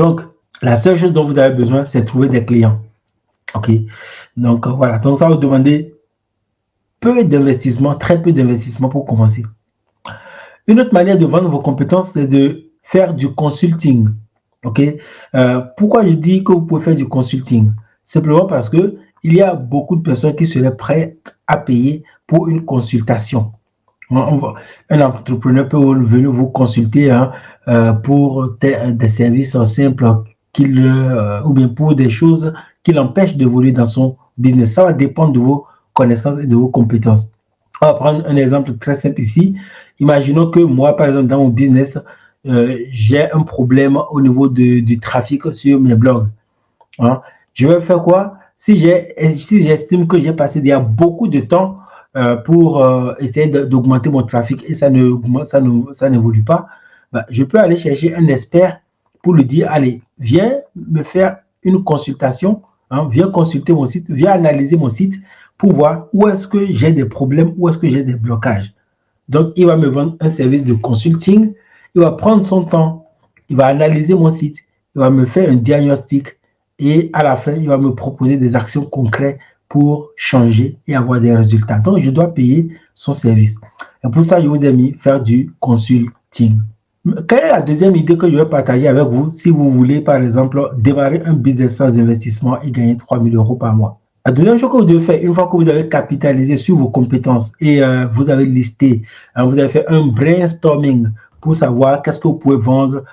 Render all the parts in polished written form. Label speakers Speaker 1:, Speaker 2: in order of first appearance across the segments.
Speaker 1: Donc, la seule chose dont vous avez besoin, c'est de trouver des clients. OK? Donc, voilà. Donc, ça va vous demander peu d'investissement, très peu d'investissement pour commencer. Une autre manière de vendre vos compétences, c'est de faire du consulting. OK? Pourquoi je dis que vous pouvez faire du consulting? Simplement parce que il y a beaucoup de personnes qui seraient prêtes à payer pour une consultation. Un entrepreneur peut venir vous consulter pour des services simples ou bien pour des choses qui l'empêchent d'évoluer dans son business. Ça va dépendre de vos connaissances et de vos compétences. On va prendre un exemple très simple ici. Imaginons que moi, par exemple, dans mon business, j'ai un problème au niveau du trafic sur mes blogs. Hein. Je vais faire quoi? Si j'estime que j'ai passé déjà beaucoup de temps pour essayer d'augmenter mon trafic et ça n'évolue pas, je peux aller chercher un expert pour lui dire, allez, viens me faire une consultation, hein, viens consulter mon site, viens analyser mon site pour voir où est-ce que j'ai des problèmes, où est-ce que j'ai des blocages. Donc, il va me vendre un service de consulting, il va prendre son temps, il va analyser mon site, il va me faire un diagnostic et à la fin, il va me proposer des actions concrètes pour changer et avoir des résultats. Donc, je dois payer son service. Et pour ça, je vous ai mis faire du consulting. Quelle est la deuxième idée que je vais partager avec vous si vous voulez, par exemple, démarrer un business sans investissement et gagner 3 000 euros par mois? La deuxième chose que vous devez faire, une fois que vous avez capitalisé sur vos compétences et vous avez listé, vous avez fait un brainstorming pour savoir qu'est-ce que vous pouvez vendre,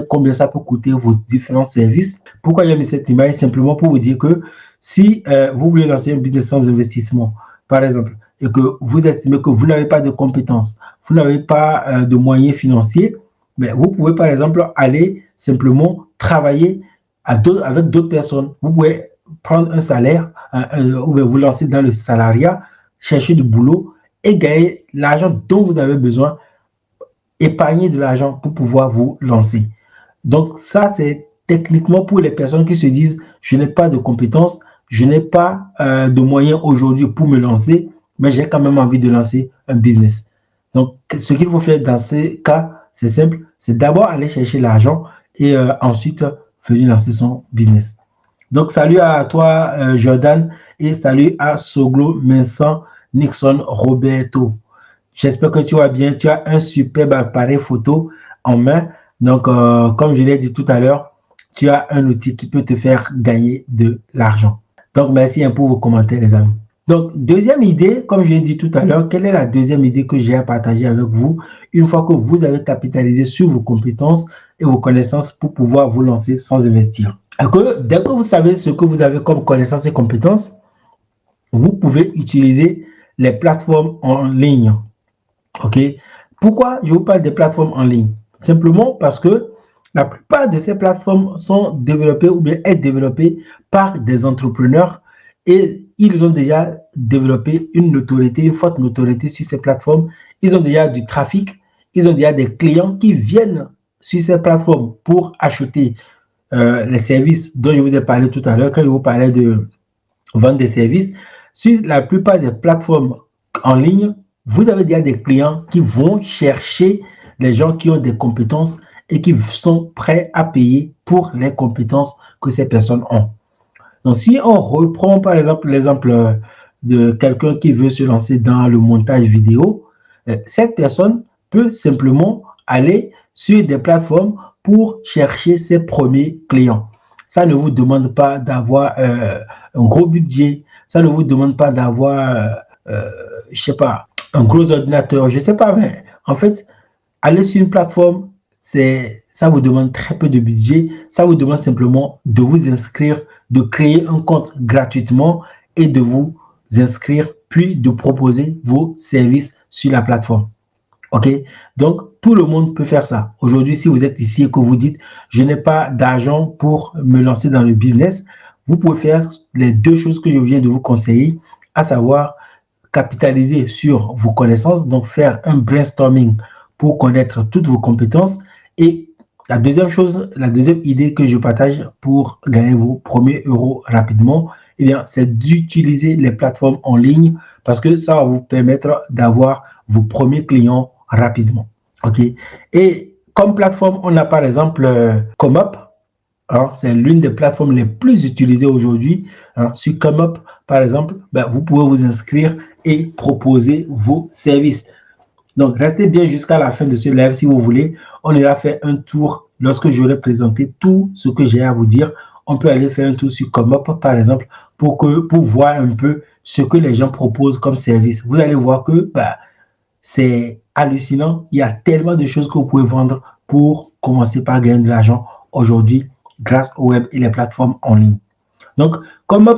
Speaker 1: combien ça peut coûter vos différents services. Pourquoi j'ai mis cette image? Simplement pour vous dire que si vous voulez lancer un business sans investissement, par exemple, et que vous estimez que vous n'avez pas de compétences, vous n'avez pas de moyens financiers, mais vous pouvez par exemple aller simplement travailler avec d'autres personnes. Vous pouvez prendre un salaire ou bien vous lancer dans le salariat, chercher du boulot et gagner l'argent dont vous avez besoin, épargner de l'argent pour pouvoir vous lancer. Donc ça, c'est techniquement pour les personnes qui se disent je n'ai pas de compétences, je n'ai pas de moyens aujourd'hui pour me lancer, mais j'ai quand même envie de lancer un business. Donc ce qu'il faut faire dans ces cas, c'est simple, c'est d'abord aller chercher l'argent et ensuite venir lancer son business. Donc, salut à toi, Jordan, et salut à Soglo, Vincent, Nixon, Roberto. J'espère que tu vas bien. Tu as un superbe appareil photo en main. Donc, comme je l'ai dit tout à l'heure, tu as un outil qui peut te faire gagner de l'argent. Donc, merci pour vos commentaires, les amis. Donc, deuxième idée, comme je l'ai dit tout à l'heure, quelle est la deuxième idée que j'ai à partager avec vous une fois que vous avez capitalisé sur vos compétences et vos connaissances pour pouvoir vous lancer sans investir? Dès que vous savez ce que vous avez comme connaissances et compétences, vous pouvez utiliser les plateformes en ligne. OK? Pourquoi je vous parle des plateformes en ligne? Simplement parce que la plupart de ces plateformes sont développées ou bien être développées par des entrepreneurs et ils ont déjà développé une notoriété, une forte notoriété sur ces plateformes. Ils ont déjà du trafic, ils ont déjà des clients qui viennent sur ces plateformes pour acheter les services dont je vous ai parlé tout à l'heure, quand je vous parlais de vendre des services. Sur la plupart des plateformes en ligne, vous avez déjà des clients qui vont chercher les gens qui ont des compétences et qui sont prêts à payer pour les compétences que ces personnes ont. Donc, si on reprend par exemple l'exemple de quelqu'un qui veut se lancer dans le montage vidéo, cette personne peut simplement aller sur des plateformes pour chercher ses premiers clients. Ça ne vous demande pas d'avoir un gros budget, ça ne vous demande pas d'avoir, je sais pas, un gros ordinateur, je sais pas, mais en fait, aller sur une plateforme, ça vous demande très peu de budget, ça vous demande simplement de vous inscrire, de créer un compte gratuitement et de vous inscrire, puis de proposer vos services sur la plateforme. OK? Donc, tout le monde peut faire ça. Aujourd'hui, si vous êtes ici et que vous dites, je n'ai pas d'argent pour me lancer dans le business, vous pouvez faire les deux choses que je viens de vous conseiller, à savoir capitaliser sur vos connaissances, donc faire un brainstorming pour connaître toutes vos compétences. Et la deuxième chose, la deuxième idée que je partage pour gagner vos premiers euros rapidement, eh bien, c'est d'utiliser les plateformes en ligne parce que ça va vous permettre d'avoir vos premiers clients rapidement. OK? Et comme plateforme, on a par exemple ComeUp. Hein, c'est l'une des plateformes les plus utilisées aujourd'hui. Hein. Sur ComeUp, par exemple, vous pouvez vous inscrire et proposer vos services. Donc, restez bien jusqu'à la fin de ce live si vous voulez. On ira faire un tour lorsque j'aurai présenté tout ce que j'ai à vous dire. On peut aller faire un tour sur ComeUp, par exemple, pour voir un peu ce que les gens proposent comme service. Vous allez voir que c'est hallucinant. Il y a tellement de choses que vous pouvez vendre pour commencer par gagner de l'argent aujourd'hui grâce au web et les plateformes en ligne. Donc, comme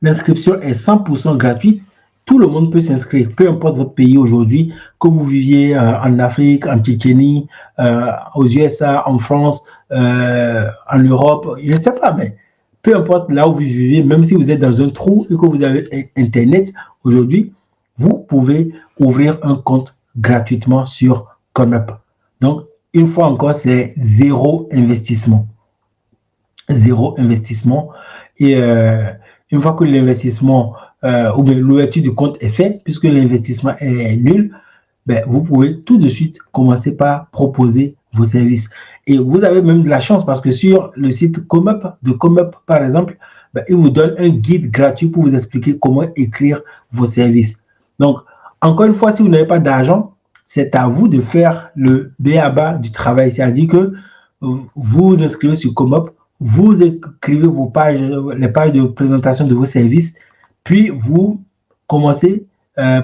Speaker 1: l'inscription est 100% gratuite, tout le monde peut s'inscrire, peu importe votre pays aujourd'hui, que vous viviez en Afrique, en Tchétchénie, aux USA, en France, en Europe, je ne sais pas, mais peu importe là où vous vivez, même si vous êtes dans un trou et que vous avez Internet aujourd'hui, vous pouvez ouvrir un compte gratuitement sur ComeUp. Donc, une fois encore, c'est zéro investissement. Zéro investissement. Et une fois que l'investissement ou bien l'ouverture du compte est faite, puisque l'investissement est nul, vous pouvez tout de suite commencer par proposer vos services. Et vous avez même de la chance parce que sur le site de ComeUp, par exemple, il vous donne un guide gratuit pour vous expliquer comment écrire vos services. Donc, encore une fois, si vous n'avez pas d'argent, c'est à vous de faire le b.a.-ba du travail. C'est-à-dire que vous vous inscrivez sur ComeUp, vous écrivez vos pages, les pages de présentation de vos services, puis vous commencez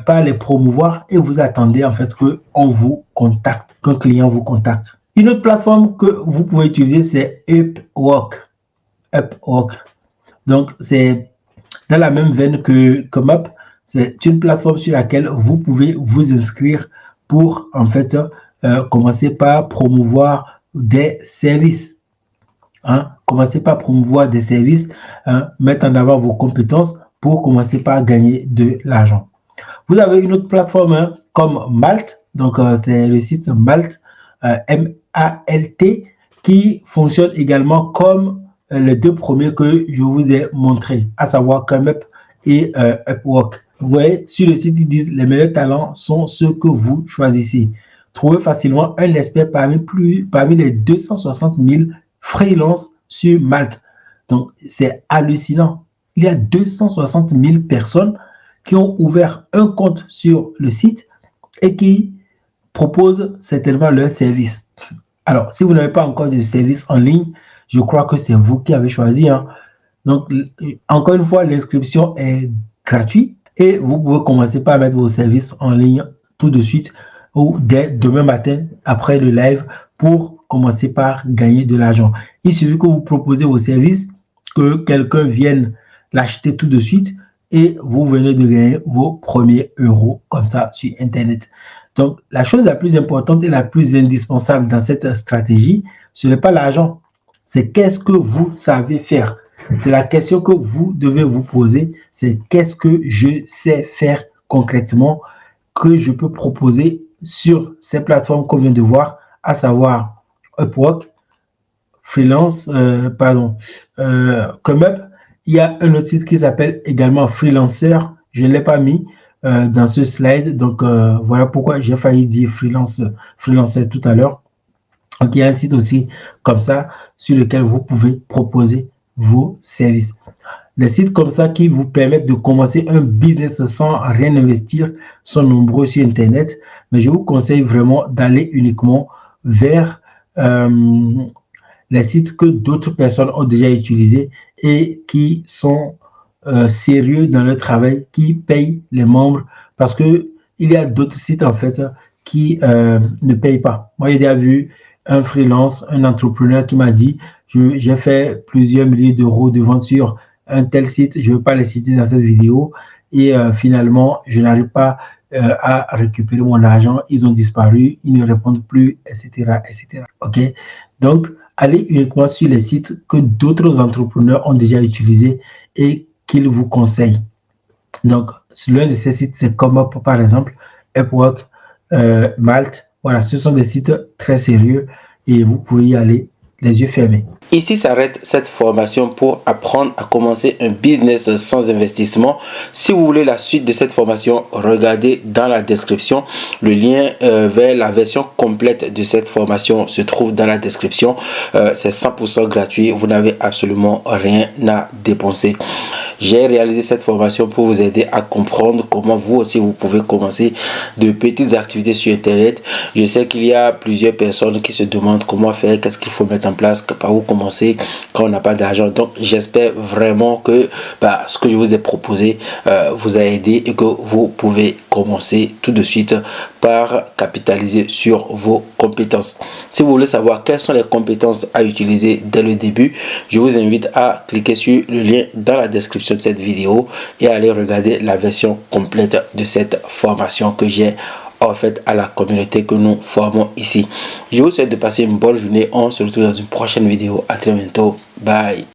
Speaker 1: par les promouvoir et vous attendez en fait qu'on vous contacte, qu'un client vous contacte. Une autre plateforme que vous pouvez utiliser, c'est Upwork. Upwork. Donc, c'est dans la même veine que ComeUp. C'est une plateforme sur laquelle vous pouvez vous inscrire pour en fait commencer par promouvoir des services. Hein? Commencez par promouvoir des services, mettre en avant vos compétences pour commencer par gagner de l'argent. Vous avez une autre plateforme comme Malt, donc c'est le site Malt, M-A-L-T, qui fonctionne également comme les deux premiers que je vous ai montrés, à savoir ComeUp et Upwork. Vous voyez, sur le site, ils disent les meilleurs talents sont ceux que vous choisissez. Trouvez facilement un expert parmi les 260 000 freelances sur Malte. Donc, c'est hallucinant. Il y a 260 000 personnes qui ont ouvert un compte sur le site et qui proposent certainement leur service. Alors, si vous n'avez pas encore de service en ligne, je crois que c'est vous qui avez choisi. Hein. Donc, encore une fois, l'inscription est gratuite et vous pouvez commencer par mettre vos services en ligne tout de suite ou dès demain matin après le live pour commencer par gagner de l'argent. Il suffit que vous proposez vos services, que quelqu'un vienne l'acheter tout de suite et vous venez de gagner vos premiers euros comme ça sur Internet. Donc, la chose la plus importante et la plus indispensable dans cette stratégie, ce n'est pas l'argent, c'est qu'est-ce que vous savez faire. C'est la question que vous devez vous poser, c'est qu'est-ce que je sais faire concrètement que je peux proposer sur ces plateformes qu'on vient de voir, à savoir Upwork, Freelance, ComeUp. Il y a un autre site qui s'appelle également Freelancer. Je ne l'ai pas mis dans ce slide. Donc, voilà pourquoi j'ai failli dire Freelancer tout à l'heure. Donc, il y a un site aussi comme ça sur lequel vous pouvez proposer vos services. Des sites comme ça qui vous permettent de commencer un business sans rien investir sont nombreux sur Internet. Mais je vous conseille vraiment d'aller uniquement vers les sites que d'autres personnes ont déjà utilisés et qui sont sérieux dans leur travail, qui payent les membres, parce que il y a d'autres sites en fait qui ne payent pas. Moi, j'ai déjà vu un freelance, un entrepreneur qui m'a dit j'ai fait plusieurs milliers d'euros de vente sur un tel site, je ne veux pas les citer dans cette vidéo, et finalement, je n'arrive pas à récupérer mon argent, ils ont disparu, ils ne répondent plus, etc., etc. Ok? Donc, allez uniquement sur les sites que d'autres entrepreneurs ont déjà utilisés et qu'ils vous conseillent. Donc, l'un de ces sites, c'est ComeUp, par exemple, Upwork, Malt. Voilà, ce sont des sites très sérieux et vous pouvez y aller les yeux fermés.
Speaker 2: Ici s'arrête cette formation pour apprendre à commencer un business sans investissement. Si vous voulez la suite de cette formation, regardez dans la description. Le lien vers la version complète de cette formation se trouve dans la description. C'est 100% gratuit. Vous n'avez absolument rien à dépenser. J'ai réalisé cette formation pour vous aider à comprendre comment vous aussi vous pouvez commencer de petites activités sur Internet. Je sais qu'il y a plusieurs personnes qui se demandent comment faire, qu'est-ce qu'il faut mettre en place, par où commencer quand on n'a pas d'argent. Donc j'espère vraiment que ce que je vous ai proposé vous a aidé et que vous pouvez commencer tout de suite par capitaliser sur vos compétences. Si vous voulez savoir quelles sont les compétences à utiliser dès le début, je vous invite à cliquer sur le lien dans la description de cette vidéo et aller regarder la version complète de cette formation que j'ai offerte à la communauté que nous formons ici. Je vous souhaite de passer une bonne journée. On se retrouve dans une prochaine vidéo. À très bientôt. Bye.